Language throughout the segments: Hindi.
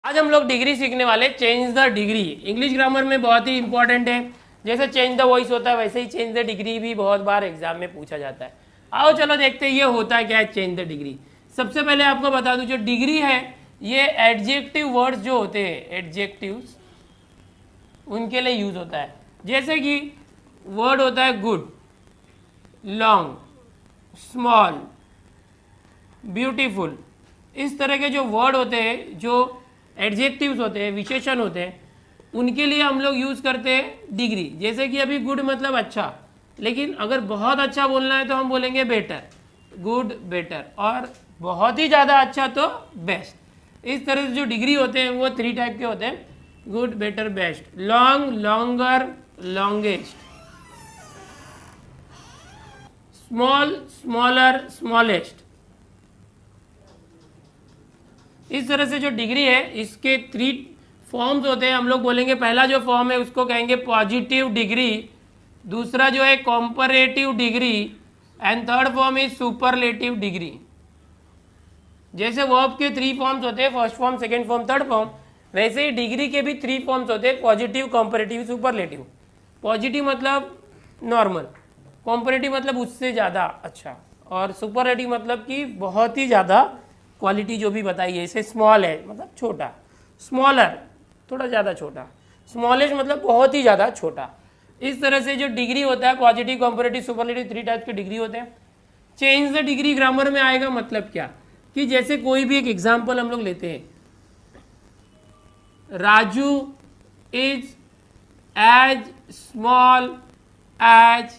आज हम लोग डिग्री सीखने वाले change the degree. English grammar में बहुत ही इंपॉर्टेंट है। जैसे चेंज द वॉइस होता है वैसे ही चेंज द डिग्री भी बहुत बार एग्जाम में पूछा जाता है। आओ चलो देखते हैं ये होता है क्या है चेंज द डिग्री। सबसे पहले आपको बता दूं जो डिग्री है ये एडजेक्टिव वर्ड्स जो होते हैं एडजेक्टिव्स उनके लिए यूज होता है। जैसे कि वर्ड होता है गुड, लॉन्ग, स्मॉल, ब्यूटीफुल। इस तरह के जो वर्ड होते हैं जो एडजेक्टिव्स होते हैं विशेषण होते हैं उनके लिए हम लोग यूज़ करते हैं डिग्री। जैसे कि अभी गुड मतलब अच्छा, लेकिन अगर बहुत अच्छा बोलना है तो हम बोलेंगे बेटर, गुड बेटर, और बहुत ही ज़्यादा अच्छा तो बेस्ट। इस तरह से जो डिग्री होते हैं वो 3 टाइप के होते हैं, good better best, long, longer, longest, small, smaller, smallest. इस तरह से जो डिग्री है इसके 3 फॉर्म्स होते हैं। हम लोग बोलेंगे पहला जो फॉर्म है उसको कहेंगे पॉजिटिव डिग्री, दूसरा जो है comparative degree, and third form is superlative degree. जैसे वर्ब के 3 फॉर्म्स होते हैं, first form, second form, third form, वैसे ही डिग्री के भी 3 फॉर्म्स होते हैं, पॉजिटिव, कंपैरेटिव, सुपरलेटिव। पॉजिटिव मतलब नॉर्मल, कंपैरेटिव मतलब उससे ज़्यादा अच्छा, और सुपरलेटिव मतलब कि बहुत ही ज़्यादा क्वालिटी जो भी बताई है। जैसे स्मॉल है मतलब छोटा, स्मॉलर थोड़ा ज़्यादा छोटा, स्मॉलेस्ट मतलब बहुत ही ज़्यादा छोटा। इस तरह से जो डिग्री होता है पॉजिटिव, कंपैरेटिव, सुपरलेटिव 3 टाइप के डिग्री होते हैं। चेंज द डिग्री ग्रामर में आएगा मतलब क्या कि जैसे कोई भी एक एग्जाम्पल हम लोग लेते हैं, Raju is as small as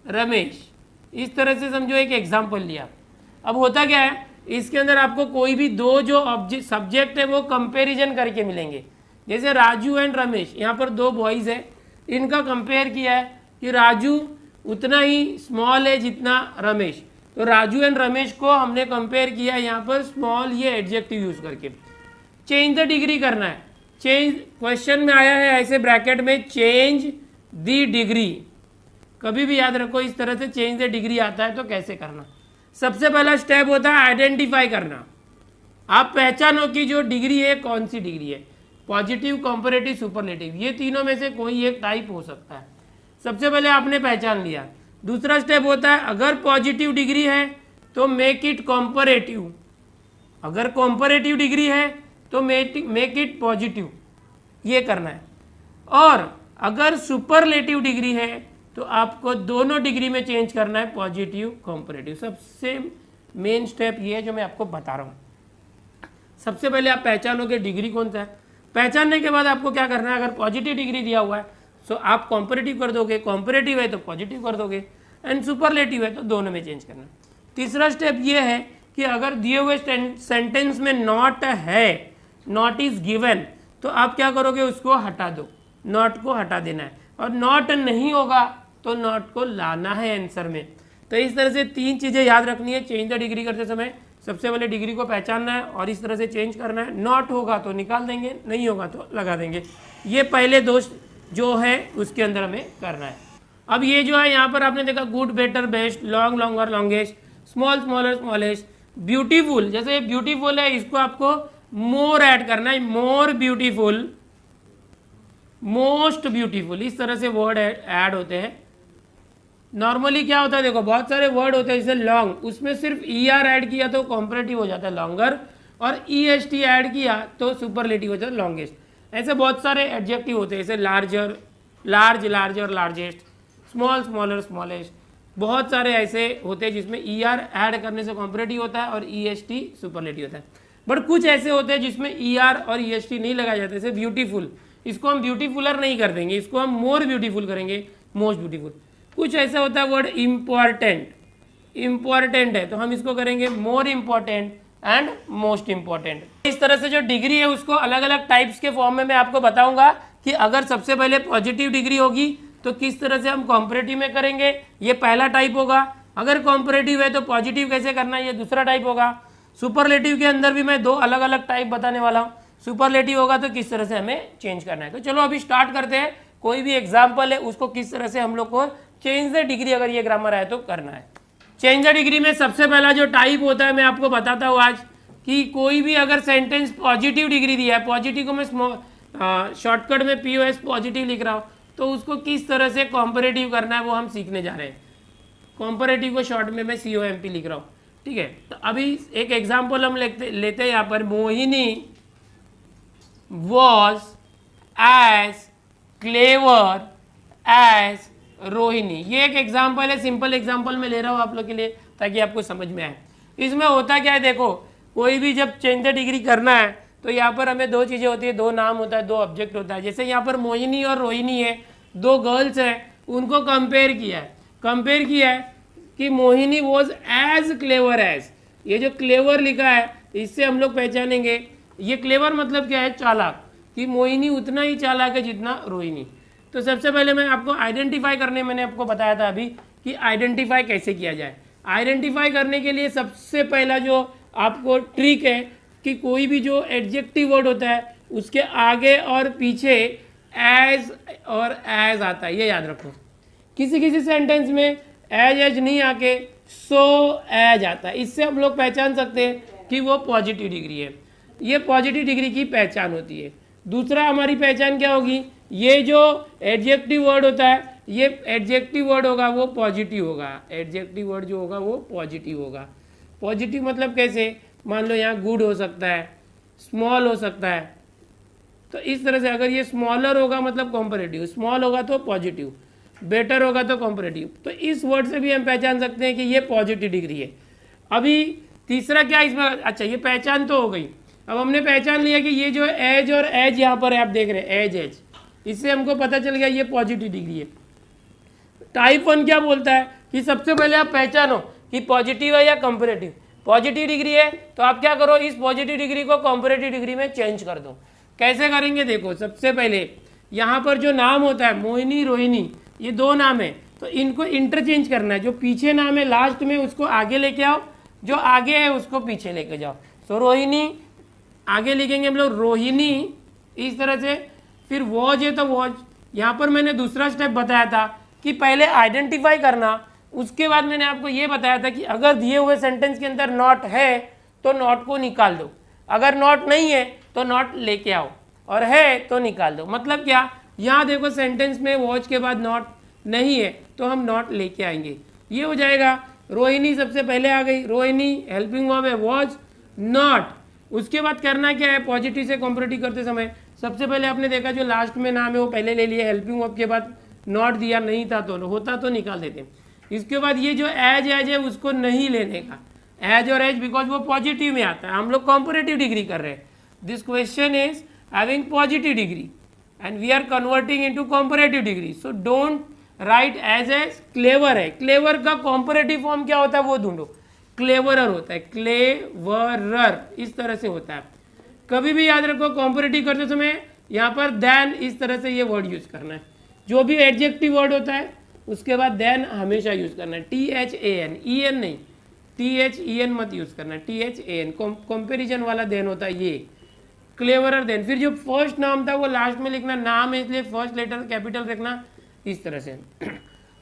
Ramesh. इस तरह से समझो एक एग्जाम्पल लिया। अब होता क्या है इसके अंदर आपको कोई भी 2 जो सब्जेक्ट है वो कंपैरिजन करके मिलेंगे। जैसे राजू एंड रमेश, यहाँ पर 2 बॉयज़ है, इनका कंपेयर किया है कि राजू उतना ही स्मॉल है जितना रमेश, तो राजू एंड रमेश को हमने कंपेयर किया यहाँ पर स्मॉल ये एडजेक्टिव यूज करके। चेंज द डिग्री करना है। चेंज क्वेश्चन में आया है ऐसे ब्रैकेट में चेंज द डिग्री। कभी भी याद रखो इस तरह से चेंज द डिग्री आता है तो कैसे करना। सबसे पहला स्टेप होता है आइडेंटिफाई करना। आप पहचानो कि जो डिग्री है कौन सी डिग्री है, पॉजिटिव, कंपैरेटिव, सुपरलेटिव, ये तीनों में से कोई एक टाइप हो सकता है। सबसे पहले आपने पहचान लिया। दूसरा स्टेप होता है अगर पॉजिटिव डिग्री है तो मेक इट कंपैरेटिव, अगर कंपैरेटिव डिग्री है तो मेक इट पॉजिटिव, ये करना है। और अगर सुपरलेटिव डिग्री है तो आपको दोनों डिग्री में चेंज करना है, पॉजिटिव, कंपैरेटिव। सबसे मेन स्टेप ये है जो मैं आपको बता रहा हूँ। सबसे पहले आप पहचानोगे डिग्री कौन सा है। पहचानने के बाद आपको क्या करना है, अगर पॉजिटिव डिग्री दिया हुआ है तो आप कंपैरेटिव कर दोगे, कंपैरेटिव है तो पॉजिटिव कर दोगे, एंड सुपरलेटिव है तो दोनों में चेंज करना है। तीसरा स्टेप ये है कि अगर दिए हुए सेंटेंस में नॉट है, नॉट इज गिवन, तो आप क्या करोगे, उसको हटा दो, नॉट को हटा देना है। और नॉट नहीं होगा तो नॉट को लाना है आंसर में। तो इस तरह से 3 चीज़ें याद रखनी है चेंज द डिग्री करते समय। सबसे पहले डिग्री को पहचानना है और इस तरह से चेंज करना है। नॉट होगा तो निकाल देंगे, नहीं होगा तो लगा देंगे। ये पहले दोस्त जो है उसके अंदर हमें करना है। अब ये जो है यहाँ पर आपने देखा good, better, best, long, longer, longest, small, smaller, smallest, beautiful. जैसे ब्यूटीफुल है इसको आपको मोर ऐड करना है, मोर ब्यूटीफुल, मोस्ट ब्यूटीफुल। इस तरह से वर्ड ऐड होते हैं। नॉर्मली क्या होता है देखो बहुत सारे वर्ड होते हैं जैसे लॉन्ग, उसमें सिर्फ ER ऐड किया तो कॉम्परेटिव हो जाता है लॉन्गर, और EST ऐड किया तो सुपरलेटिव हो जाता है लॉन्गेस्ट। ऐसे बहुत सारे एडजेक्टिव होते हैं जैसे larger, large, larger, largest, small, smaller, smallest. बहुत सारे ऐसे होते हैं जिसमें ER ऐड करने से कॉम्परेटिव होता है और EST सुपरलेटिव होता है। बट कुछ ऐसे होते हैं जिसमें ER और EST नहीं लगाया जाता, जैसे ब्यूटीफुल, इसको हम ब्यूटीफुलर नहीं कर देंगे, इसको हम मोर ब्यूटीफुल करेंगे, मोस्ट ब्यूटीफुल। कुछ ऐसा होता है वर्ड इम्पॉर्टेंट, इम्पॉर्टेंट है तो हम इसको करेंगे more important and most important. इस तरह से जो डिग्री है उसको अलग अलग टाइप्स के फॉर्म में मैं आपको बताऊंगा कि अगर सबसे पहले पॉजिटिव डिग्री होगी तो किस तरह से हम कॉम्पैरेटिव में करेंगे, ये पहला टाइप होगा। अगर कॉम्पैरेटिव है तो पॉजिटिव कैसे करना है, ये दूसरा टाइप होगा। सुपरलेटिव के अंदर भी मैं 2 अलग अलग टाइप बताने वाला हूँ। सुपरलेटिव होगा तो किस तरह से हमें चेंज करना है। तो चलो अभी स्टार्ट करते हैं। कोई भी एग्जाम्पल है उसको किस तरह से हम लोग को चेंज द डिग्री अगर ये ग्रामर आए तो करना है। चेंज द डिग्री में सबसे पहला जो टाइप होता है मैं आपको बताता हूँ आज कि कोई भी अगर सेंटेंस पॉजिटिव डिग्री दिया है, पॉजिटिव को मैं शॉर्टकट में POS पॉजिटिव लिख रहा हूँ, तो उसको किस तरह से कॉम्परेटिव करना है वो हम सीखने जा रहे हैं। कॉम्परेटिव को शॉर्ट में मैं COMP लिख रहा हूँ, ठीक है। तो अभी एक एग्जाम्पल हम लेते हैं यहाँ पर, Mohini was as clever as Rohini. ये एक एग्जाम्पल है, सिंपल एग्जाम्पल मैं ले रहा हूँ आप लोग के लिए ताकि आपको समझ में आए। इसमें होता क्या है, देखो कोई भी जब चेंज द डिग्री करना है तो यहाँ पर हमें दो चीज़ें होती है, दो नाम होता है, दो ऑब्जेक्ट होता है। जैसे यहाँ पर मोहिनी और रोहिणी है, दो गर्ल्स हैं, उनको कंपेयर किया है कि Mohini was as clever as. ये जो क्लेवर लिखा है इससे हम लोग पहचानेंगे, ये क्लेवर मतलब क्या है, चालाक, कि मोहिनी उतना ही चालाक है जितना रोहिणी। तो सबसे पहले मैं आपको आइडेंटिफाई करने, मैंने आपको बताया था अभी कि आइडेंटिफाई कैसे किया जाए। आइडेंटिफाई करने के लिए सबसे पहला जो आपको ट्रिक है कि कोई भी जो एडजेक्टिव वर्ड होता है उसके आगे और पीछे एज और एज आता है, ये याद रखो। किसी किसी सेंटेंस में एज नहीं आके सो एज आता है, इससे हम लोग पहचान सकते हैं कि वो पॉजिटिव डिग्री है। ये पॉजिटिव डिग्री की पहचान होती है। दूसरा हमारी पहचान क्या होगी, ये जो एडजेक्टिव वर्ड होता है, ये एडजेक्टिव वर्ड होगा वो पॉजिटिव होगा। एडजेक्टिव वर्ड जो होगा वो पॉजिटिव होगा। पॉजिटिव मतलब कैसे, मान लो यहाँ गुड हो सकता है, स्मॉल हो सकता है, तो इस तरह से अगर ये स्मॉलर होगा मतलब कॉम्परेटिव, स्मॉल होगा तो पॉजिटिव, बेटर होगा तो कॉम्परेटिव। तो इस वर्ड से भी हम पहचान सकते हैं कि ये पॉजिटिव डिग्री है। अभी तीसरा क्या इसमें, अच्छा ये पहचान तो हो गई। अब हमने पहचान लिया कि ये जो एज और एज यहाँ पर है, आप देख रहे हैं एज, इससे हमको पता चल गया ये पॉजिटिव डिग्री है। टाइप 1 क्या बोलता है कि सबसे पहले आप पहचानो कि पॉजिटिव है या कंपैरेटिव। पॉजिटिव डिग्री है तो आप क्या करो, इस पॉजिटिव डिग्री को कंपैरेटिव डिग्री में चेंज कर दो। कैसे करेंगे, देखो सबसे पहले यहाँ पर जो नाम होता है मोहिनी रोहिणी, ये दो नाम है, तो इनको इंटरचेंज करना है। जो पीछे नाम है लास्ट में उसको आगे लेके आओ, जो आगे है उसको पीछे लेके जाओ। तो रोहिणी आगे लिखेंगे हम लोग रोहिणी, इस तरह से। फिर वॉज है तो वॉज, यहाँ पर मैंने दूसरा स्टेप बताया था कि पहले आइडेंटिफाई करना, उसके बाद मैंने आपको ये बताया था कि अगर दिए हुए सेंटेंस के अंदर नॉट है तो नॉट को निकाल दो, अगर नॉट नहीं है तो नॉट लेके आओ, और है तो निकाल दो। मतलब क्या, यहाँ देखो सेंटेंस में वॉच के बाद नॉट नहीं है तो हम नॉट लेके आएंगे, ये हो जाएगा। रोहिणी सबसे पहले आ गई, रोहिणी हेल्पिंग वर्ब है, वॉच नॉट। उसके बाद करना क्या है, पॉजिटिव से कॉम्परेटिव करते समय सबसे पहले आपने देखा जो लास्ट में नाम है वो पहले ले लिया, हेल्पिंग वर्ब के बाद नॉट दिया, नहीं था तो होता तो निकाल देते। इसके बाद ये जो एज है उसको नहीं लेने का, एज और एज बिकॉज वो पॉजिटिव में आता है, हम लोग कॉम्परेटिव डिग्री कर रहे हैं। This question is having positive degree and we are converting into comparative degree, so don't write as clever है। क्लेवर का कॉम्परेटिव फॉर्म क्या होता है वो ढूंढो, क्लेवरर होता है, क्लेवरर इस तरह से होता है। कभी भी याद रखो कॉम्परेटिव करते समय यहाँ पर देन इस तरह से ये वर्ड यूज करना है। जो भी एडजेक्टिव वर्ड होता है उसके बाद देन हमेशा यूज करना है, THAN, EN नहीं, THEN मत यूज करना है, THAN। कंपैरिजन वाला देन होता है ये, क्लेवरर देन। फिर जो फर्स्ट नाम था वो लास्ट में लिखना, नाम है इसलिए फर्स्ट लेटर कैपिटल रखना, इस तरह से।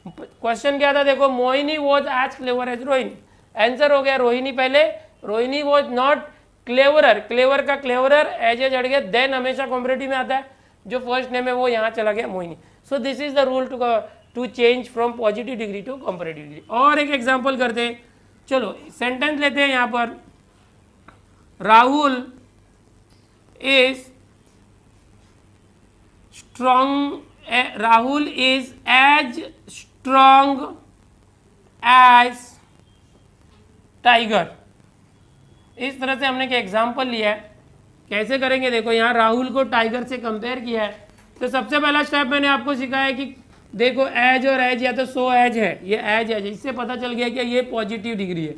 क्वेश्चन क्या था देखो, Mohini was as clever as Rohini, answer हो गया रोहिणी पहले, Rohini was not cleverer, clever का क्लेवरर, एज अड़ गया, देन हमेशा कॉम्परेटिव में आता है, जो फर्स्ट नेम है वो यहाँ चला गया Mohini. So this is the rule to change from positive degree to comparative degree. और एक एग्जाम्पल करते हैं, चलो सेंटेंस लेते हैं यहाँ पर, Rahul is strong, Rahul is as strong as tiger. इस तरह से हमने एक एग्जाम्पल लिया है। कैसे करेंगे देखो, यहाँ राहुल को टाइगर से कंपेयर किया है, तो सबसे पहला स्टेप मैंने आपको सिखाया कि देखो एज और एज या तो सो एज है, ये एज है, इससे पता चल गया कि ये पॉजिटिव डिग्री है।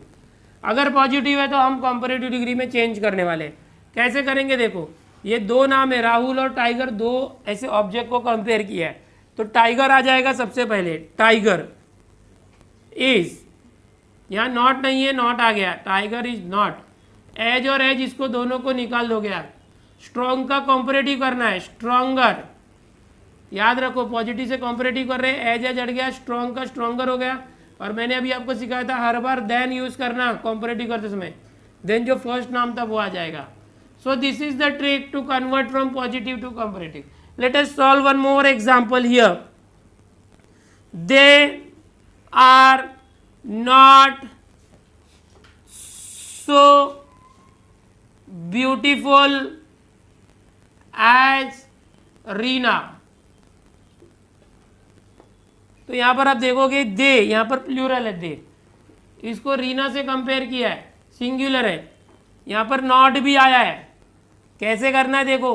अगर पॉजिटिव है तो हम कंपैरेटिव डिग्री में चेंज करने वाले हैं। कैसे करेंगे देखो, ये दो नाम है राहुल और टाइगर, दो ऐसे ऑब्जेक्ट को कंपेयर किया है, तो टाइगर आ जाएगा सबसे पहले, टाइगर इज, यहाँ नॉट नहीं है, नॉट आ गया, टाइगर इज नॉट। एज और एज इसको दोनों को निकाल दोगे आप, स्ट्रॉन्ग का कंपैरेटिव करना है, स्ट्रॉन्गर, याद रखो पॉजिटिव से कंपैरेटिव कर रहे हैं, एज एज अड़ गया, स्ट्रॉन्ग का स्ट्रॉन्गर हो गया। और मैंने अभी आपको सिखाया था हर बार देन यूज करना कंपैरेटिव करते समय, देन जो फर्स्ट नाम था वो आ जाएगा. So this is the trick to convert from positive to comparative. Let us solve one more example here. They are not so beautiful as Reena. तो यहां पर आप देखोगे दे, यहां पर प्लूरल है दे, इसको रीना से कंपेयर किया है, सिंगुलर है. यहां पर नॉट भी आया है. कैसे करना है देखो,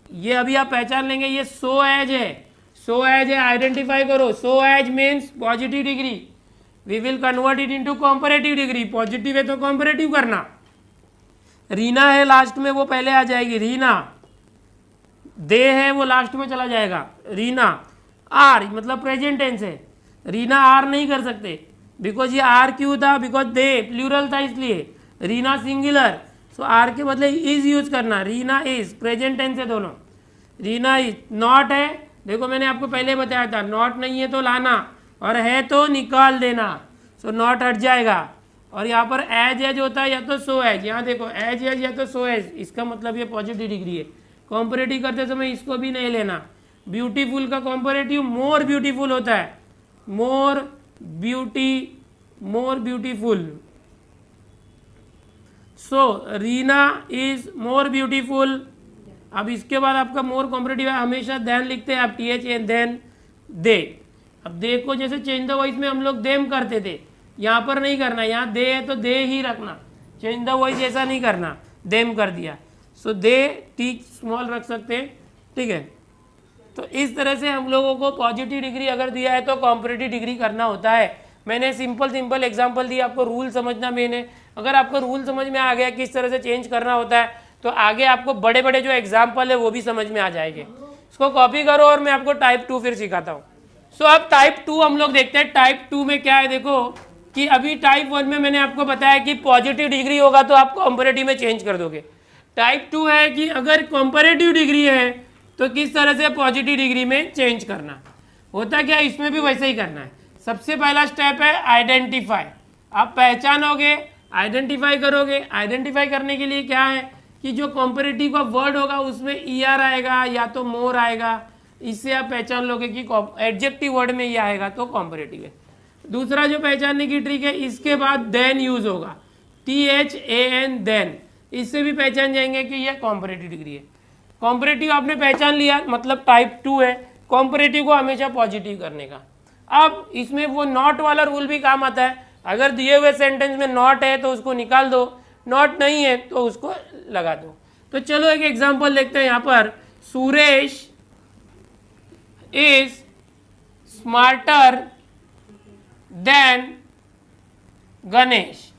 ये अभी आप पहचान लेंगे, ये सो एज है, सो एज है, आइडेंटिफाई करो. So as means positive degree, we will convert it into comparative degree. Positive है तो कॉम्परेटिव करना. रीना है लास्ट में, वो पहले आ जाएगी रीना. दे है वो लास्ट में चला जाएगा रीना. आर मतलब प्रेजेंट टेंस है, रीना आर नहीं कर सकते बिकॉज ये आर क्यों था, बिकॉज दे प्लूरल था इसलिए. रीना सिंगुलर, सो आर के बदले इज यूज करना. रीना इज प्रेजेंट टेंस है दोनों. रीना इज. नॉट है, देखो मैंने आपको पहले बताया था, नॉट नहीं है तो लाना और है तो निकाल देना. सो नॉट हट जाएगा. और यहाँ पर एज एज होता है या तो सो एज. यहाँ देखो एज एज या तो सो एज, इसका मतलब ये पॉजिटिव डिग्री है. कॉम्परेटिव करते समय इसको भी नहीं लेना. ब्यूटीफुल का कॉम्परेटिव मोर ब्यूटीफुल होता है. More beautiful. So Reena is more beautiful. अब इसके बाद आपका मोर कॉम्परेटिव है, हमेशा देन लिखते हैं आप, T H N, then they. अब दे को जैसे चेंज द वॉइस में हम लोग देम करते थे, यहाँ पर नहीं करना. यहाँ दे है तो दे ही रखना, चेंज द वॉइस ऐसा नहीं करना, देम कर दिया. सो दे टी स्मॉल रख सकते हैं, ठीक है. तो इस तरह से हम लोगों को पॉजिटिव डिग्री अगर दिया है तो कॉम्परेटिव डिग्री करना होता है. मैंने सिंपल एग्जाम्पल दिया, आपको रूल समझना मेन है. अगर आपको रूल समझ में आ गया किस तरह से चेंज करना होता है, तो आगे आपको बड़े बड़े जो एग्जाम्पल है वो भी समझ में आ जाएंगे. इसको कॉपी करो और मैं आपको टाइप 2 फिर सिखाता हूँ. सो अब टाइप 2 हम लोग देखते हैं. टाइप 2 में क्या है देखो, कि अभी टाइप 1 में मैंने आपको बताया कि पॉजिटिव डिग्री होगा तो आप कंपैरेटिव में चेंज कर दोगे. टाइप 2 है कि अगर कंपैरेटिव डिग्री है तो किस तरह से पॉजिटिव डिग्री में चेंज करना होता. क्या इसमें भी वैसे ही करना है. सबसे पहला स्टेप है आइडेंटिफाई. आप पहचानोगे, आइडेंटिफाई करोगे. आइडेंटिफाई करने के लिए क्या है कि जो कंपैरेटिव का वर्ड होगा उसमें ER आएगा या तो मोर आएगा. इससे आप पहचान लोगे कि एडजेक्टिव वर्ड में ये आएगा तो कंपैरेटिव है. दूसरा जो पहचानने की ट्रिक है, इसके बाद देन यूज होगा, THAN देन. इससे भी पहचान जाएंगे कि यह कंपैरेटिव डिग्री है. कंपैरेटिव आपने पहचान लिया, मतलब टाइप 2 है. कंपैरेटिव को हमेशा पॉजिटिव करने का. अब इसमें वो नॉट वाला रूल भी काम आता है. अगर दिए हुए सेंटेंस में नॉट है तो उसको निकाल दो, नॉट नहीं है तो उसको लगा दो. तो चलो एक एग्जांपल देखते हैं. यहाँ पर Suresh is smarter than Ganesh.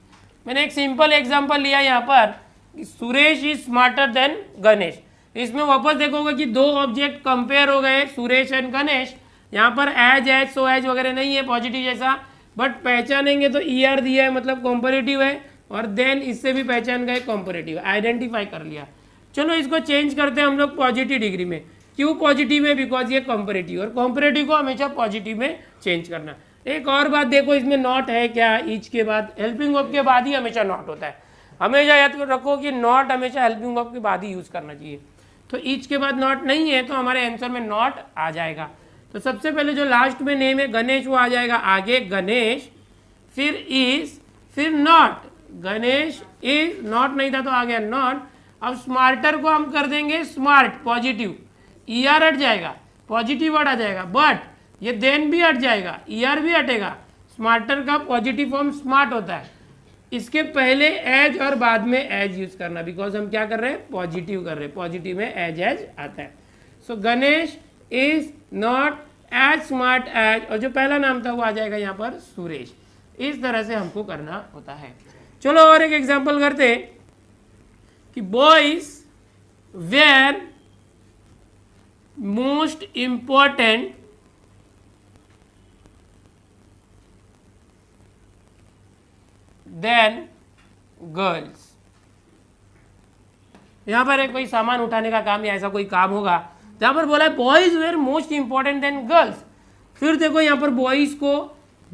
मैंने एक सिंपल एग्जांपल लिया यहाँ पर, Suresh is smarter than Ganesh. इसमें वापस देखोगे कि दो ऑब्जेक्ट कंपेयर हो गए, सुरेश एंड गणेश. यहाँ पर एज एज सो एज वगैरह नहीं है पॉजिटिव जैसा, बट पहचानेंगे तो ER दिया है मतलब कॉम्परेटिव है, और देन इससे भी पहचान गए कॉम्परेटिव, आइडेंटिफाई कर लिया. चलो इसको चेंज करते हैं हम लोग पॉजिटिव डिग्री में. क्यों पॉजिटिव है, बिकॉज ये कॉम्परेटिव, और कॉम्परेटिव को हमेशा पॉजिटिव में चेंज करना. एक और बात देखो, इसमें नॉट है क्या, ईच के बाद, हेल्पिंग वर्ब के बाद ही हमेशा नॉट होता है. हमेशा याद रखो कि नॉट हमेशा हेल्पिंग वर्ब के बाद ही यूज करना चाहिए. तो ईच के बाद नॉट नहीं है तो हमारे आंसर में नॉट आ जाएगा. तो सबसे पहले जो लास्ट में नेम है गणेश वो आ जाएगा आगे, गणेश, फिर इज, फिर नॉट. गणेश इज, नॉट नहीं था तो आ गया नॉट. अब स्मार्टर को हम कर देंगे स्मार्ट, पॉजिटिव, ER हट जाएगा, पॉजिटिव वर्ड आ जाएगा. बट ये देन भी हट जाएगा, ER भी हटेगा. स्मार्टर का पॉजिटिव फॉर्म स्मार्ट होता है. इसके पहले एज और बाद में एज यूज करना, बिकॉज हम क्या कर रहे हैं, पॉजिटिव कर रहे हैं. पॉजिटिव में एज एज आता है. So Ganesh is not as smart as, और जो पहला नाम था वो आ जाएगा यहाँ पर सुरेश. इस तरह से हमको करना होता है. चलो और एक एग्जांपल करते हैं कि boys were most important than girls. यहां पर कोई सामान उठाने का काम या ऐसा कोई काम होगा जहां पर बोला है boys were most important than girls. फिर देखो यहां पर बॉयज को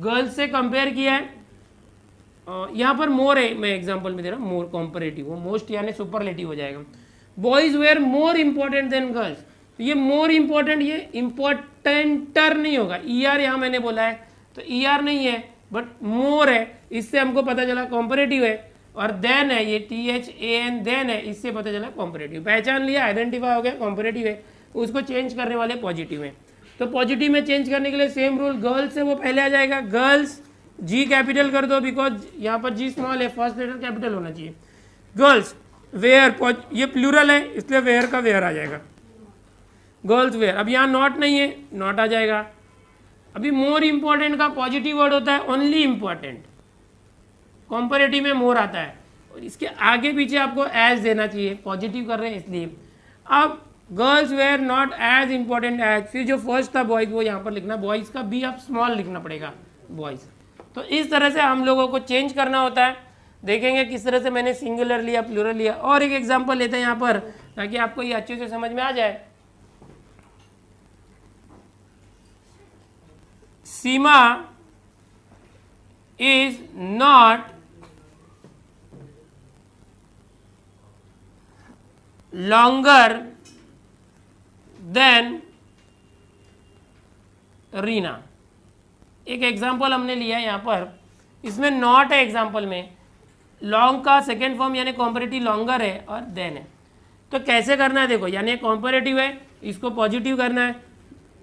गर्ल्स से कंपेयर किया है. यहाँ पर मोर है, मैं एग्जांपल में दे रहा हूँ, मोर कॉम्परेटिव, वो मोस्ट यानी सुपरलेटिव हो जाएगा। Boys were more important than girls, तो ये मोर इंपॉर्टेंट, ये इंपॉर्टेंटर नहीं होगा, ईआर यहाँ मैंने बोला है तो ईआर नहीं है बट मोर है, इससे हमको पता चला कॉम्परेटिव है। और देन है ये THAN देन है, इससे पता चला कॉम्परेटिव। पहचान लिया, आइडेंटिफाई हो गया, कॉम्परेटिव है, उसको चेंज करने वाले पॉजिटिव है। तो पॉजिटिव में चेंज करने के लिए सेम रूल, गर्ल्स है वो पहले आ जाएगा, गर्ल्स G कैपिटल कर दो बिकॉज यहाँ पर G स्मॉल है, फर्स्ट लेटर कैपिटल होना चाहिए। गर्ल्स वेयर, ये प्लूरल है इसलिए वेयर का वेयर आ जाएगा, गर्ल्स वेयर। अब यहाँ नॉट नहीं है, नॉट आ जाएगा। अभी मोर इंपॉर्टेंट का पॉजिटिव वर्ड होता है ओनली इंपॉर्टेंट, कॉम्परेटिव में मोर आता है, और इसके आगे पीछे आपको एज देना चाहिए, पॉजिटिव कर रहे हैं इसलिए। अब girls were not as important as, फिर जो फर्स्ट था बॉयज वो यहाँ पर लिखना, बॉयज का बी आप स्मॉल लिखना पड़ेगा, बॉयज। तो इस तरह से हम लोगों को चेंज करना होता है। देखेंगे किस तरह से मैंने सिंगुलर लिया, प्लूरल लिया। और एक एग्जांपल लेते हैं यहाँ पर ताकि आपको ये अच्छे से समझ में आ जाए। Seema is not longer than Reena. एक एग्जाम्पल हमने लिया है यहाँ पर, इसमें नॉट है एग्जाम्पल में, लॉन्ग का सेकेंड फॉर्म यानी कॉम्परेटिव लॉन्गर है और देन है। तो कैसे करना है देखो, यानी कॉम्परेटिव है, इसको पॉजिटिव करना है।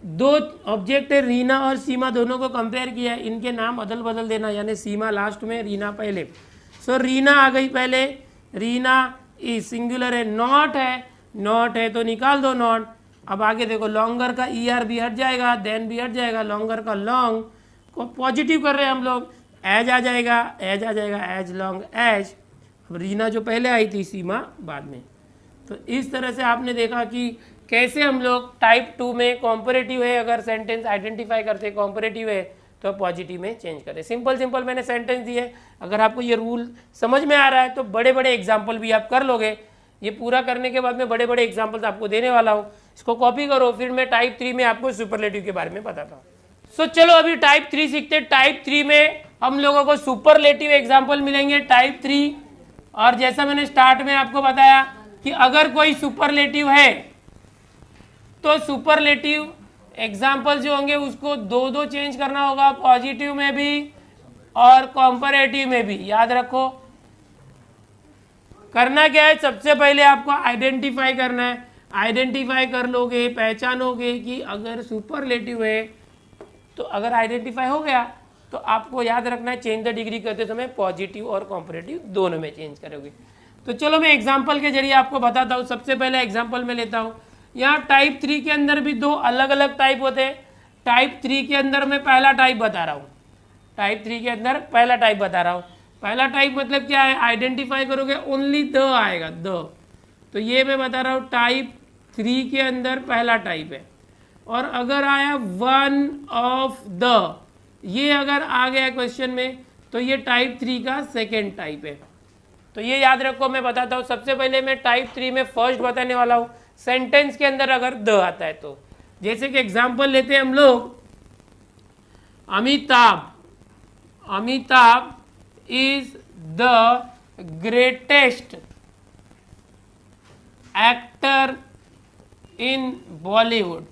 दो ऑब्जेक्ट है रीना और सीमा, दोनों को कंपेयर किया है, इनके नाम अदल बदल देना, यानी सीमा लास्ट में, रीना पहले। सो रीना आ गई पहले, रीना ई सिंगुलर है, नॉट है, नॉट है तो निकाल दो नॉट। अब आगे देखो, लॉन्गर का ER भी हट जाएगा, देन भी हट जाएगा, लॉन्गर का लॉन्ग को पॉजिटिव कर रहे हैं हम लोग, एज आ जाएगा, एज आ जाएगा, एज लॉन्ग एज। अब रीना जो पहले आई थी, सीमा बाद में। तो इस तरह से आपने देखा कि कैसे हम लोग टाइप 2 में कॉम्परेटिव है, अगर सेंटेंस आइडेंटिफाई करते कॉम्परेटिव है तो पॉजिटिव में चेंज करें। सिंपल सिंपल मैंने सेंटेंस दिए, अगर आपको ये रूल समझ में आ रहा है तो बड़े बड़े एग्जाम्पल भी आप कर लोगे। ये पूरा करने के बाद में बड़े बड़े एग्जाम्पल्स आपको देने वाला हूँ, इसको कॉपी करो, फिर मैं टाइप 3 में आपको सुपरलेटिव के बारे में बताता हूँ। सो चलो अभी टाइप 3 सीखते। टाइप 3 में हम लोगों को सुपरलेटिव एग्जाम्पल मिलेंगे टाइप 3। और जैसा मैंने स्टार्ट में आपको बताया कि अगर कोई सुपरलेटिव है तो सुपरलेटिव एग्जाम्पल जो होंगे उसको दो दो चेंज करना होगा, पॉजिटिव में भी और कॉम्परेटिव में भी। याद रखो करना क्या है, सबसे पहले आपको आइडेंटिफाई करना है। आइडेंटिफाई कर लोगे, पहचानोगे कि अगर सुपरलेटिव है तो अगर आइडेंटिफाई हो गया तो आपको याद रखना है चेंज द डिग्री करते समय पॉजिटिव और कॉम्परेटिव दोनों में चेंज करोगे। तो चलो मैं एग्जाम्पल के जरिए आपको बताता हूँ। सबसे पहले एग्जाम्पल में लेता हूँ, यहाँ टाइप 3 के अंदर भी दो अलग अलग टाइप होते हैं। टाइप 3 के अंदर मैं पहला टाइप बता रहा हूँ, टाइप 3 के अंदर पहला टाइप बता रहा हूँ। पहला टाइप मतलब क्या है, आइडेंटिफाई करोगे ओनली द आएगा, द। तो ये मैं बता रहा हूँ टाइप 3 के अंदर पहला टाइप है। और अगर आया वन ऑफ द, ये अगर आ गया क्वेश्चन में तो ये टाइप 3 का सेकेंड टाइप है। तो ये याद रखो, मैं बताता हूँ। सबसे पहले मैं टाइप 3 में फर्स्ट बताने वाला हूँ, सेंटेंस के अंदर अगर द आता है तो। जैसे कि एग्जाम्पल लेते हैं हम लोग, Amitabh, Amitabh is the greatest actor in Bollywood.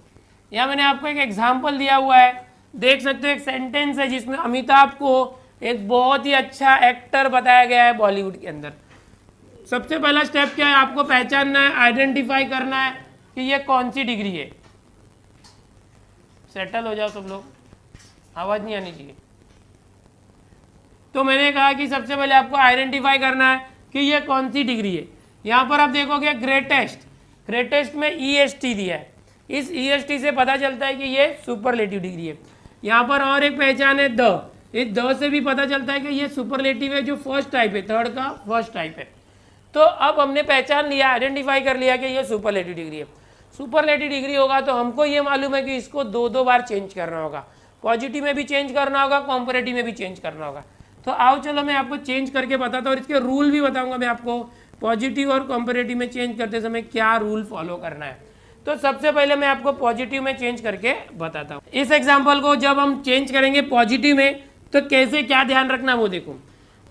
यहाँ मैंने आपको एक एग्जाम्पल दिया हुआ है, देख सकते हो एक सेंटेंस है जिसमें अमिताभ को एक बहुत ही अच्छा एक्टर बताया गया है बॉलीवुड के अंदर। सबसे पहला स्टेप क्या है, आपको पहचानना है, आइडेंटिफाई करना है कि ये कौन सी डिग्री है। सेटल हो जाओ सब लोग, आवाज नहीं आनी चाहिए। तो मैंने कहा कि सबसे पहले आपको आइडेंटिफाई करना है कि ये कौन सी डिग्री है। यहाँ पर आप देखोगे ग्रेटेस्ट, ग्रेटेस्ट में EST दिया है, इस EST से पता चलता है कि ये सुपरलेटिव डिग्री है। यहाँ पर और एक पहचान है द, इस द से भी पता चलता है कि ये सुपरलेटिव है जो फर्स्ट टाइप है, थर्ड का फर्स्ट टाइप है। तो अब हमने पहचान लिया, आइडेंटिफाई कर लिया कि ये सुपरलेटिव डिग्री है। सुपरलेटिव डिग्री होगा तो हमको ये मालूम है कि इसको दो दो बार चेंज करना होगा, पॉजिटिव में भी चेंज करना होगा, कॉम्परेटिव में भी चेंज करना होगा। तो आओ चलो मैं आपको चेंज करके बताता हूँ, और इसके रूल भी बताऊंगा मैं आपको, पॉजिटिव और कॉम्परेटिव में चेंज करते समय क्या रूल फॉलो करना है। तो सबसे पहले मैं आपको पॉजिटिव में चेंज करके बताता हूँ। इस एग्जाम्पल को जब हम चेंज करेंगे पॉजिटिव में तो कैसे क्या ध्यान रखना वो देखो।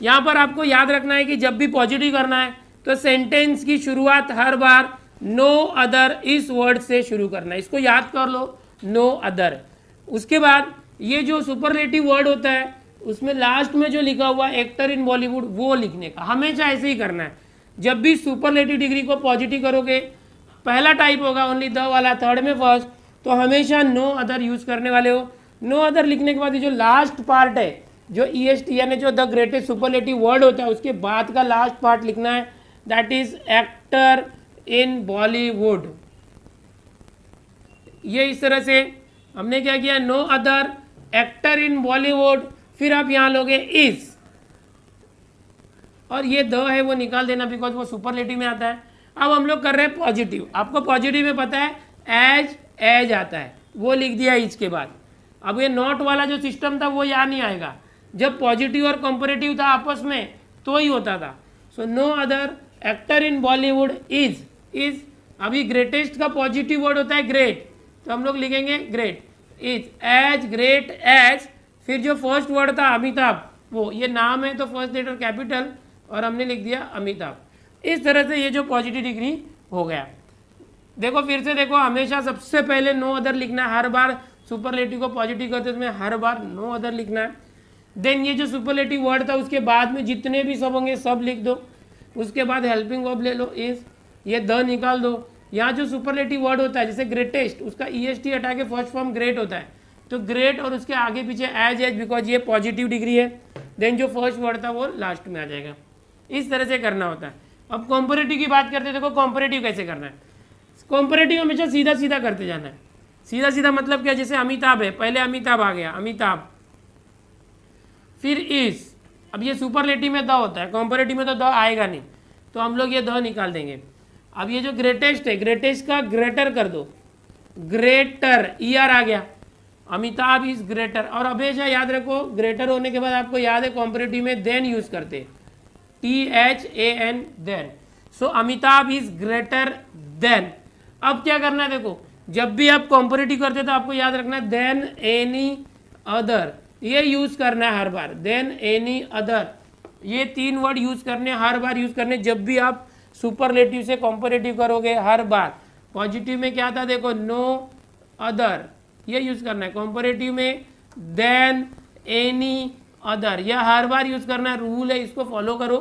यहाँ पर आपको याद रखना है कि जब भी पॉजिटिव करना है तो सेंटेंस की शुरुआत हर बार नो अदर इस वर्ड से शुरू करना है, इसको याद कर लो, नो अदर। उसके बाद ये जो सुपरलेटिव वर्ड होता है उसमें लास्ट में जो लिखा हुआ एक्टर इन बॉलीवुड वो लिखने का, हमेशा ऐसे ही करना है। जब भी सुपरलेटिव डिग्री को पॉजिटिव करोगे, पहला टाइप होगा ओनली द वाला, थर्ड में फर्स्ट, तो हमेशा नो अदर यूज करने वाले हो। नो अदर लिखने के बाद ये जो लास्ट पार्ट है, जो EST यानी जो द ग्रेटेस्ट सुपरलेटिव वर्ड होता है उसके बाद का लास्ट पार्ट लिखना है, that is actor in Bollywood. ये इस तरह से हमने क्या किया, no other, actor in Bollywood, फिर आप यहां लोगे इज, और ये द है वो निकाल देना बिकॉज वो सुपरलेटिव में आता है। अब हम लोग कर रहे हैं पॉजिटिव, आपको पॉजिटिव में पता है एज आता है, वो लिख दिया इज के बाद। अब ये नॉट वाला जो सिस्टम था वो यहाँ नहीं आएगा, जब पॉजिटिव और कंपैरेटिव था आपस में तो ही होता था। So no other, actor in Bollywood is, अभी ग्रेटेस्ट का पॉजिटिव वर्ड होता है ग्रेट, तो हम लोग लिखेंगे great, is as great as, फिर जो फर्स्ट वर्ड था अमिताभ, वो ये नाम है तो फर्स्ट लेटर कैपिटल और हमने लिख दिया अमिताभ। इस तरह से ये जो पॉजिटिव डिग्री हो गया। देखो फिर से देखो, हमेशा सबसे पहले नो अदर लिखना है, हर बार सुपरलेटिव को पॉजिटिव करते उसमें हर बार नो अदर लिखना है। देन ये जो सुपरलेटिव वर्ड था उसके बाद में जितने भी सब होंगे सब लिख दो। उसके बाद हेल्पिंग वर्ब ले लो इज, ये द निकाल दो। यहाँ जो सुपरलेटिव वर्ड होता है जैसे ग्रेटेस्ट, उसका EST हटा के फर्स्ट फॉर्म ग्रेट होता है, तो ग्रेट और उसके आगे पीछे एज बिकॉज ये पॉजिटिव डिग्री है। देन जो फर्स्ट वर्ड था वो लास्ट में आ जाएगा। इस तरह से करना होता है। अब कॉम्परेटिव की बात करते हैं, देखो कॉम्परेटिव कैसे करना है। कॉम्परेटिव हमेशा सीधा सीधा करते जाना है। सीधा सीधा मतलब क्या, जैसे अमिताभ है, पहले अमिताभ आ गया, अमिताभ, फिर इस, अब ये सुपरलेटिव में द होता है, कॉम्परेटिव में तो द आएगा नहीं, तो हम लोग ये द निकाल देंगे। अब ये जो ग्रेटेस्ट है, ग्रेटेस्ट का ग्रेटर कर दो, ग्रेटर, ER आ गया, अमिताभ इज ग्रेटर। और हमेशा याद रखो ग्रेटर होने के बाद आपको याद है कॉम्परेटिव में देन यूज करते, THAN, then. So Amitabh is greater than. अब क्या करना है, देखो जब भी आप कॉम्परेटिव करते तो आपको याद रखना है देन एनी अदर, ये यूज करना है हर बार, देन एनी अदर, ये 3 वर्ड यूज करने, हर बार यूज करने जब भी आप सुपरलेटिव से कॉम्परेटिव करोगे हर बार। पॉजिटिव में क्या था देखो, नो अदर, ये यूज करना है, कॉम्परेटिव में देन एनी अदर, यह हर बार यूज करना है, रूल है, इसको फॉलो करो।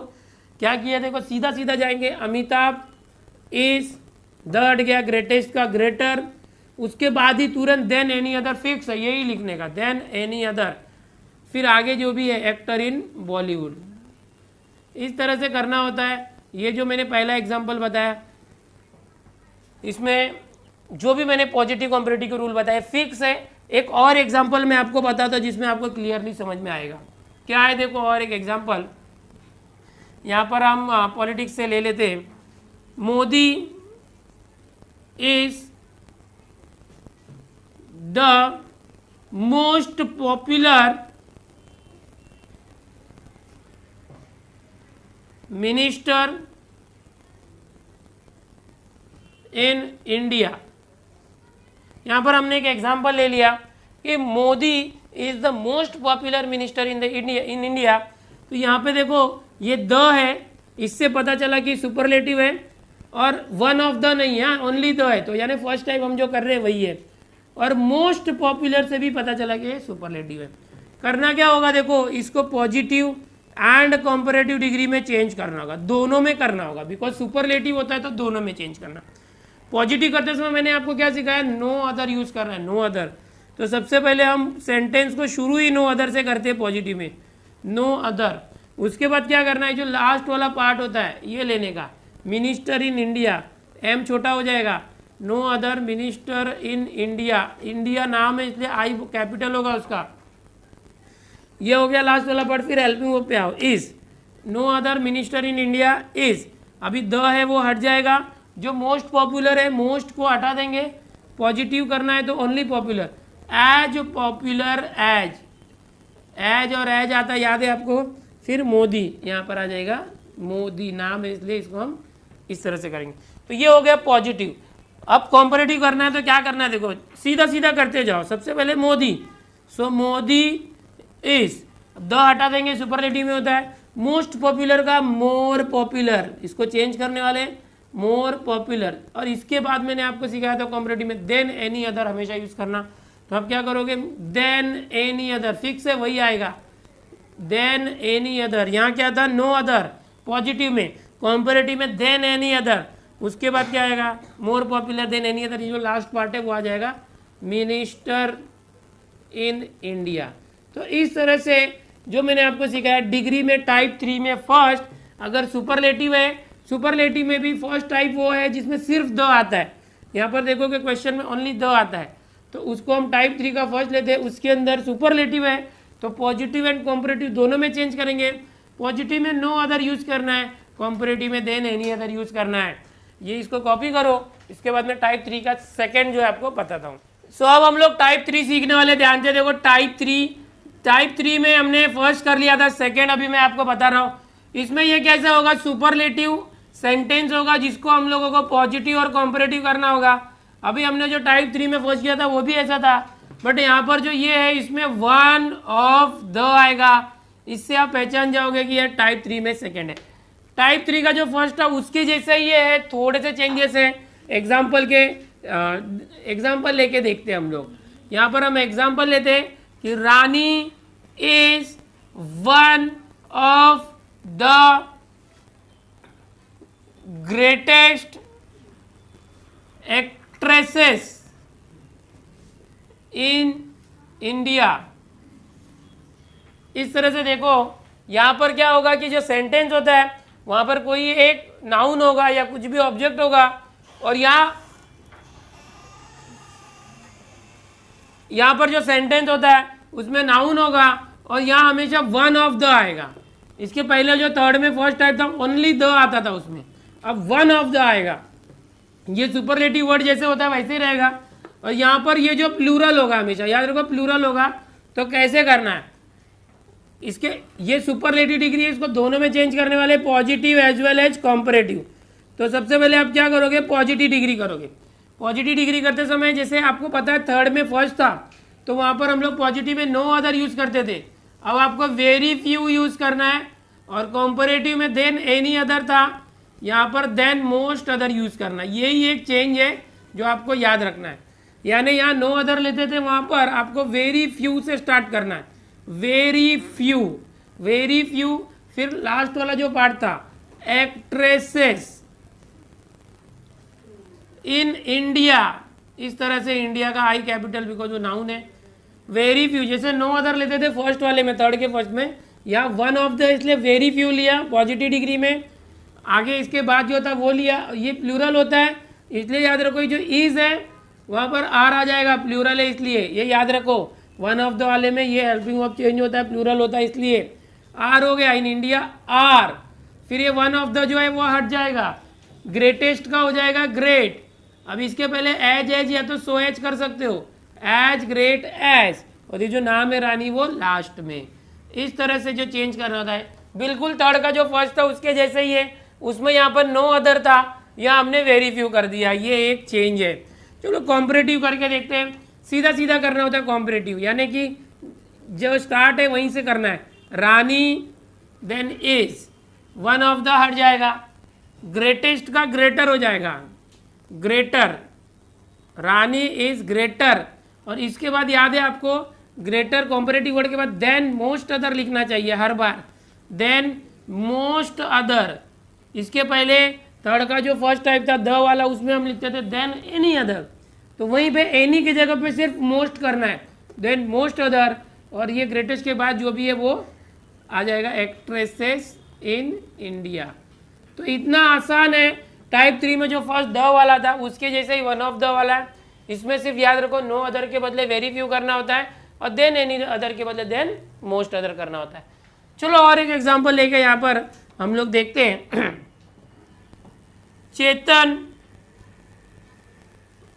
क्या किया देखो, सीधा सीधा जाएंगे, अमिताभ इज, द हट गया, ग्रेटेस्ट का ग्रेटर, उसके बाद ही तुरंत देन एनी अदर, फिक्स है यही लिखने का, देन एनी अदर, फिर आगे जो भी है एक्टर इन बॉलीवुड। इस तरह से करना होता है। ये जो मैंने पहला एग्जांपल बताया, इसमें जो भी मैंने पॉजिटिव कॉम्परेटिव के रूल बताए फिक्स है। एक और एग्जांपल मैं आपको बताता हूं जिसमें आपको क्लियरली समझ में आएगा। क्या है देखो, और एक एग्जांपल यहाँ पर हम पॉलिटिक्स से ले लेते हैं। Modi is the most popular minister in India. यहाँ पर हमने एक एग्जाम्पल ले लिया कि Modi is the most popular minister in India. तो यहाँ पे देखो ये द है, इससे पता चला कि सुपरलेटिव है और वन ऑफ द नहीं है, ओनली द है, तो यानी फर्स्ट टाइम हम जो कर रहे हैं वही है। और मोस्ट पॉपुलर से भी पता चला कि सुपरलेटिव है। करना क्या होगा देखो, इसको पॉजिटिव एंड कॉम्परेटिव डिग्री में चेंज करना होगा, दोनों में करना होगा, बिकॉज सुपरलेटिव होता है तो दोनों में चेंज करना। पॉजिटिव करते समय मैंने आपको क्या सिखाया, नो अदर यूज करना है, नो अदर। तो सबसे पहले हम सेंटेंस को शुरू ही नो अदर से करते हैं पॉजिटिव में, नो अदर। उसके बाद क्या करना है, जो लास्ट वाला पार्ट होता है ये लेने का, मिनिस्टर इन इंडिया, एम छोटा हो जाएगा, no other minister in India, India नाम है इसलिए आई कैपिटल होगा उसका, ये हो गया लास्ट वाला पार्ट। फिर हेल्पिंग वर्ब पे आओ, is, no other minister in India is, अभी द है वो हट जाएगा, जो मोस्ट पॉपुलर है मोस्ट को हटा देंगे, पॉजिटिव करना है तो only popular, as popular as, as और एज आता है याद है आपको। फिर मोदी यहाँ पर आ जाएगा, मोदी नाम है इसलिए इसको हम इस तरह से करेंगे। तो ये हो गया पॉजिटिव। अब कॉम्परेटिव करना है तो क्या करना है देखो, सीधा सीधा करते जाओ। सबसे पहले मोदी, सो मोदी इज, द हटा देंगे सुपरलेटिव में होता है, मोस्ट पॉपुलर का मोर पॉपुलर, इसको चेंज करने वाले मोर पॉपुलर। और इसके बाद मैंने आपको सिखाया था कॉम्परेटिव में देन एनी अदर हमेशा यूज करना। तो आप क्या करोगे, देन एनी अदर, फिक्स है वही आएगा, देन एनी अदर। यहाँ क्या था, नो अदर पॉजिटिव में, कॉम्परेटिव में देन एनी अदर। उसके बाद क्या आएगा, more popular than any other, ये जो लास्ट पार्ट है वो आ जाएगा मिनिस्टर इन इंडिया। तो इस तरह से जो मैंने आपको सिखाया डिग्री में टाइप 3 में फर्स्ट, अगर सुपरलेटिव है, सुपरलेटिव में भी फर्स्ट टाइप वो है जिसमें सिर्फ द आता है। यहाँ पर देखोगे क्वेश्चन में ओनली द आता है, तो उसको हम टाइप 3 का फर्स्ट लेते हैं। उसके अंदर सुपरलेटिव है तो पॉजिटिव एंड कॉम्परेटिव दोनों में चेंज करेंगे। पॉजिटिव में नो अदर यूज करना है, कॉम्परेटिव में देन एनी अदर यूज करना है। ये इसको कॉपी करो, इसके बाद में टाइप 3 का सेकेंड जो है आपको बताता हूँ। सो अब हम लोग टाइप 3 सीखने वाले, ध्यान से देखो। टाइप 3 में हमने फर्स्ट कर लिया था, सेकेंड अभी मैं आपको बता रहा हूँ। इसमें ये कैसे होगा, सुपरलेटिव सेंटेंस होगा जिसको हम लोगों को पॉजिटिव और कॉम्परेटिव करना होगा। अभी हमने जो टाइप 3 में फर्स्ट किया था वो भी ऐसा था, बट यहाँ पर जो ये है इसमें वन ऑफ द आएगा, इससे आप पहचान जाओगे कि ये टाइप 3 में सेकेंड है। टाइप 3 का जो फर्स्ट था उसके जैसे ये है, थोड़े से चेंजेस है। एग्जाम्पल लेके देखते हैं हम लोग। यहाँ पर हम एग्जाम्पल लेते हैं कि Rani is one of the greatest actresses in India. इस तरह से देखो, यहां पर क्या होगा कि जो सेंटेंस होता है वहां पर कोई एक नाउन होगा या कुछ भी ऑब्जेक्ट होगा, और यहां पर जो सेंटेंस होता है उसमें नाउन होगा और यहां हमेशा वन ऑफ द आएगा। इसके पहले जो थर्ड में फर्स्ट टाइप था ओनली द आता था उसमें, अब वन ऑफ द आएगा। ये सुपरलेटिव वर्ड जैसे होता है वैसे ही रहेगा। और यहाँ पर ये जो प्लूरल होगा, हमेशा याद रखो प्लूरल होगा, तो कैसे करना है इसके, ये सुपरलेटिव डिग्री है, इसको दोनों में चेंज करने वाले, positive as well as comparative. तो सबसे पहले आप क्या करोगे, पॉजिटिव डिग्री करोगे। पॉजिटिव डिग्री करते समय जैसे आपको पता है थर्ड में फर्स्ट था तो वहाँ पर हम लोग पॉजिटिव में नो अदर यूज करते थे, अब आपको वेरी फ्यू यूज करना है। और कॉम्परेटिव में देन एनी अदर था, यहाँ पर देन मोस्ट अदर यूज करना है। यही एक चेंज है जो आपको याद रखना है। यानी यहाँ नो अदर लेते थे, वहाँ पर आपको वेरी फ्यू से स्टार्ट करना है, वेरी फ्यू। फिर लास्ट वाला जो पार्ट था एक्ट्रेसेस इन इंडिया, इस तरह से इंडिया का आई कैपिटल बिकॉज वो नाउन है। वेरी फ्यू, जैसे नो अदर लेते थे फर्स्ट वाले में, थर्ड के फर्स्ट में, यहाँ वन ऑफ द इसलिए वेरी फ्यू लिया पॉजिटिव डिग्री में। आगे इसके बाद जो था वो लिया, ये प्लूरल होता है इसलिए याद रखो जो इज है वहाँ पर आर आ जाएगा, प्लूरल है इसलिए ये याद रखो। वन ऑफ द वाले में ये हेल्पिंग वर्ब चेंज होता है, प्लूरल होता है इसलिए आर हो गया, इन इंडिया आर। फिर ये वन ऑफ द जो है वो हट जाएगा, ग्रेटेस्ट का हो जाएगा ग्रेट। अब इसके पहले एज या तो सो एज कर सकते हो, एज ग्रेट एज, और ये जो नाम है रानी वो लास्ट में। इस तरह से जो चेंज करना होता है, बिल्कुल थर्ड का जो फर्स्ट था उसके जैसे ही है, उसमें यहाँ पर नो अदर था, यहाँ हमने वेरी फ्यू कर दिया, ये एक चेंज है। चलो कॉम्परेटिव करके देखते हैं। सीधा सीधा करना होता है कॉम्परेटिव, यानी कि जो स्टार्ट है वहीं से करना है। Rani then is, one of the हट जाएगा, ग्रेटेस्ट का ग्रेटर हो जाएगा, ग्रेटर, रानी इज ग्रेटर। और इसके बाद याद है आपको ग्रेटर कॉम्परेटिव वर्ड के बाद देन मोस्ट अदर लिखना चाहिए हर बार, देन मोस्ट अदर। इसके पहले थर्ड का जो फर्स्ट टाइप था द वाला, उसमें हम लिखते थे देन एनी अदर, तो वहीं पे एनी की जगह पे सिर्फ मोस्ट करना है, देन मोस्ट अदर। और ये ग्रेटेस्ट के बाद जो भी है वो आ जाएगा एक्ट्रेसेस इन इंडिया। तो इतना आसान है। टाइप 3 में जो फर्स्ट द वाला था उसके जैसे ही वन ऑफ द वाला है, इसमें सिर्फ याद रखो नो अदर के बदले वेरी फ्यू करना होता है और देन एनी अदर के बदले देन मोस्ट अदर करना होता है। चलो और एक एग्जांपल लेके यहाँ पर हम लोग देखते हैं। चेतन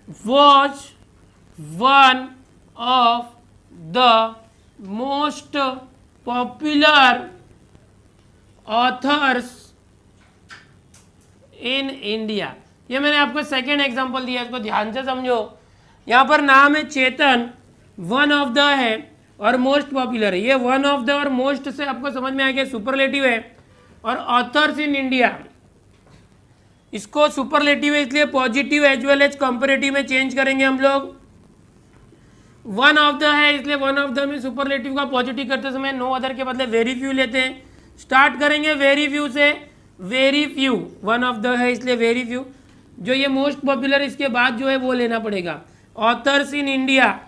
was one of the most popular authors in India। ये मैंने आपको सेकेंड एग्जांपल दिया, इसको ध्यान से समझो। यहाँ पर नाम है चेतन, वन ऑफ द है, और मोस्ट पॉपुलर है। ये वन ऑफ द और मोस्ट से आपको समझ में आ गया सुपरलेटिव है। और ऑथर्स इन इंडिया, इसको सुपरलेटिव है इसलिए positive as well as comparative में चेंज करेंगे हम लोग। वन ऑफ द है इसलिए वन ऑफ द में सुपरलेटिव का पॉजिटिव करते समय नो अदर के बदले वेरी फ्यू लेते हैं। स्टार्ट करेंगे वेरी फ्यू से, very few, one of the है इसलिए वेरी फ्यू। जो ये मोस्ट पॉपुलर इसके बाद जो है वो लेना पड़ेगा। Authors in India,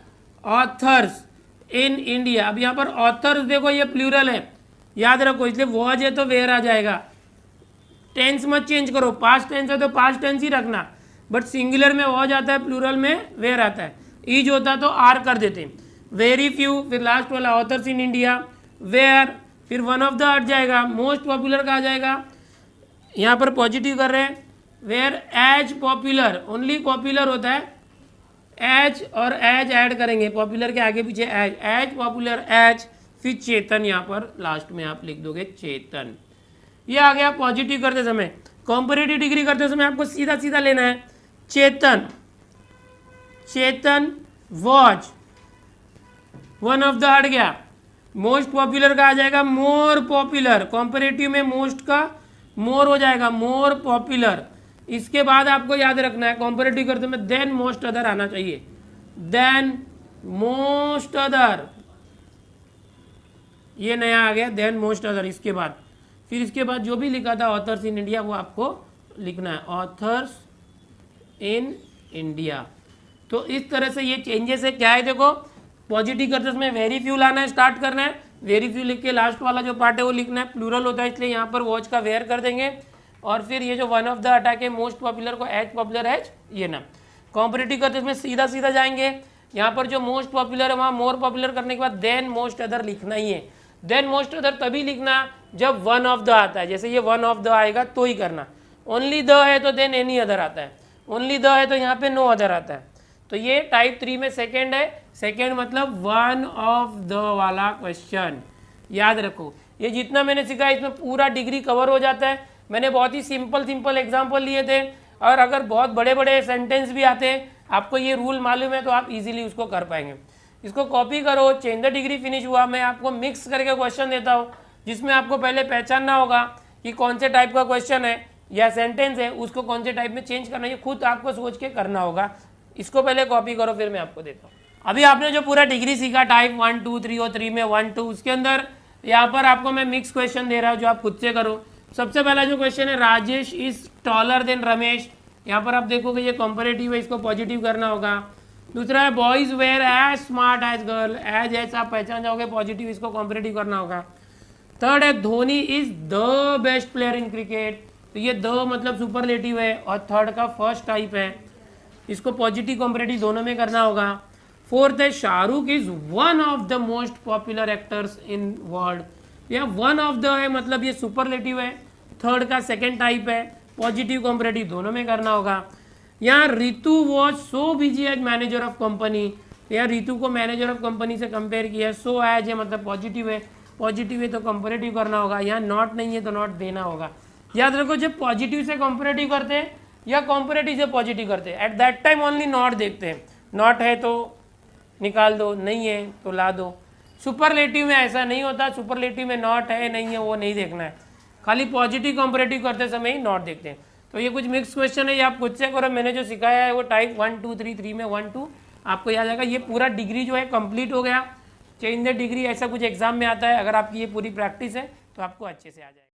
authors in India. अब यहाँ पर ऑथर्स देखो ये प्लूरल है, याद रखो, इसलिए वॉज है तो वेयर आ जाएगा। टेंस मत चेंज करो, पास्ट टेंस है तो पास्ट टेंस ही रखना, बट सिंगुलर में वॉज आता है, प्लूरल में वेयर आता है। ईज होता तो आर कर देते। वेरी फ्यू, फिर लास्ट वाला ऑथर्स इन इंडिया, वेयर, फिर वन ऑफ द हट जाएगा, मोस्ट पॉपुलर का आ जाएगा। यहाँ पर पॉजिटिव कर रहे हैं, were as popular, only popular होता है, एज और एज ऐड करेंगे, पॉपुलर के आगे पीछे एज, एज पॉपुलर एज, फिर चेतन, यहाँ पर लास्ट में आप लिख दोगे चेतन। ये आ गया पॉजिटिव करते समय। कॉम्परेटिव डिग्री करते समय आपको सीधा सीधा लेना है, चेतन, चेतन वॉच, वन ऑफ द हट गया, मोस्ट पॉपुलर का आ जाएगा मोर पॉपुलर, कॉम्परेटिव में मोस्ट का मोर हो जाएगा, मोर पॉपुलर। इसके बाद आपको याद रखना है कॉम्परेटिव करते में देन मोस्ट अदर आना चाहिए, देन मोस्ट अदर, ये नया आ गया, देन मोस्ट अदर। इसके बाद फिर इसके बाद जो भी लिखा था ऑथर्स इन इंडिया वो आपको लिखना है, ऑथर्स इन इंडिया। तो इस तरह से ये चेंजेस है। क्या है देखो, पॉजिटिव करते समय वेरी फ्यू लाना है, स्टार्ट करना है, वेरी फ्यू लिख के लास्ट वाला जो पार्ट है वो लिखना है, प्लूरल होता है इसलिए यहाँ पर वॉच का वेयर कर देंगे। और फिर ये जो वन ऑफ द हटा के मोस्ट पॉपुलर को एज पॉपुलर एज, ये ना। कॉम्पिटिटिव करते समय सीधा सीधा जाएंगे, यहाँ पर जो मोस्ट पॉपुलर है वहाँ मोर पॉपुलर करने के बाद देन मोस्ट अदर लिखना ही है। देन मोस्ट अदर तभी लिखना जब वन ऑफ द आता है, जैसे ये वन ऑफ द आएगा तो ही करना। ओनली द है तो देन एनी अदर आता है, ओनली द है तो यहाँ पे नो अदर आता है। तो ये टाइप 3 में सेकेंड है, सेकेंड मतलब वन ऑफ द वाला क्वेश्चन, याद रखो। ये जितना मैंने सीखा इसमें पूरा डिग्री कवर हो जाता है। मैंने बहुत ही सिंपल एग्जाम्पल लिए थे, और अगर बहुत बड़े बड़े सेंटेंस भी आते हैं, आपको ये रूल मालूम है तो आप इजीली उसको कर पाएंगे। इसको कॉपी करो, चेंज द डिग्री फिनिश हुआ। मैं आपको मिक्स करके क्वेश्चन देता हूँ, जिसमें आपको पहले पहचानना होगा कि कौन से टाइप का क्वेश्चन है या सेंटेंस है, उसको कौन से टाइप में चेंज करना है, खुद आपको सोच के करना होगा। इसको पहले कॉपी करो, फिर मैं आपको देता हूँ। अभी आपने जो पूरा डिग्री सीखा टाइप 1 2 3 और 3 में 1 2, उसके अंदर यहाँ पर आपको मैं मिक्स क्वेश्चन दे रहा हूँ जो आप खुद से करो। सबसे पहला जो क्वेश्चन है, Rajesh is taller than Ramesh, यहाँ पर आप देखोगे ये कॉम्परेटिव है, इसको पॉजिटिव करना होगा। दूसरा है boys were as smart as girl, as आप पहचान जाओगे, पॉजिटिव, इसको कॉम्परेटिव करना होगा। थर्ड है Dhoni is the best player in cricket, तो ये द मतलब सुपरलेटिव है और थर्ड का फर्स्ट टाइप है, इसको पॉजिटिव कॉम्परेटिव दोनों में करना होगा। फोर्थ है Shahrukh is one of the most popular actors in world, यह वन ऑफ द है मतलब ये सुपरलेटिव है, थर्ड का सेकेंड टाइप है, पॉजिटिव कॉम्परेटिव दोनों में करना होगा। यहाँ Ritu was so busy as manager of company, यहाँ रितु को मैनेजर ऑफ कंपनी से कंपेयर किया है, सो एज है मतलब पॉजिटिव है, पॉजिटिव है तो कंपेरेटिव करना होगा। यहाँ नॉट नहीं है तो नॉट देना होगा। याद रखो जब पॉजिटिव से कंपेरेटिव करते हैं या कंपेरेटिव से पॉजिटिव करते हैं, at that time only not देखते हैं, नॉट है तो निकाल दो, नहीं है तो ला दो। सुपरलेटिव में ऐसा नहीं होता, सुपरलेटिव में नॉट है नहीं है वो नहीं देखना है, खाली पॉजिटिव कंपेरेटिव करते समय ही नॉट देखते हैं। तो ये कुछ मिक्स क्वेश्चन है, ये आप खुद से करो, मैंने जो सिखाया है वो टाइप 1 2 3 3 में 1 2 आपको याद आएगा। ये पूरा डिग्री जो है कंप्लीट हो गया। चेंज द डिग्री ऐसा कुछ एग्जाम में आता है, अगर आपकी ये पूरी प्रैक्टिस है तो आपको अच्छे से आ जाएगा।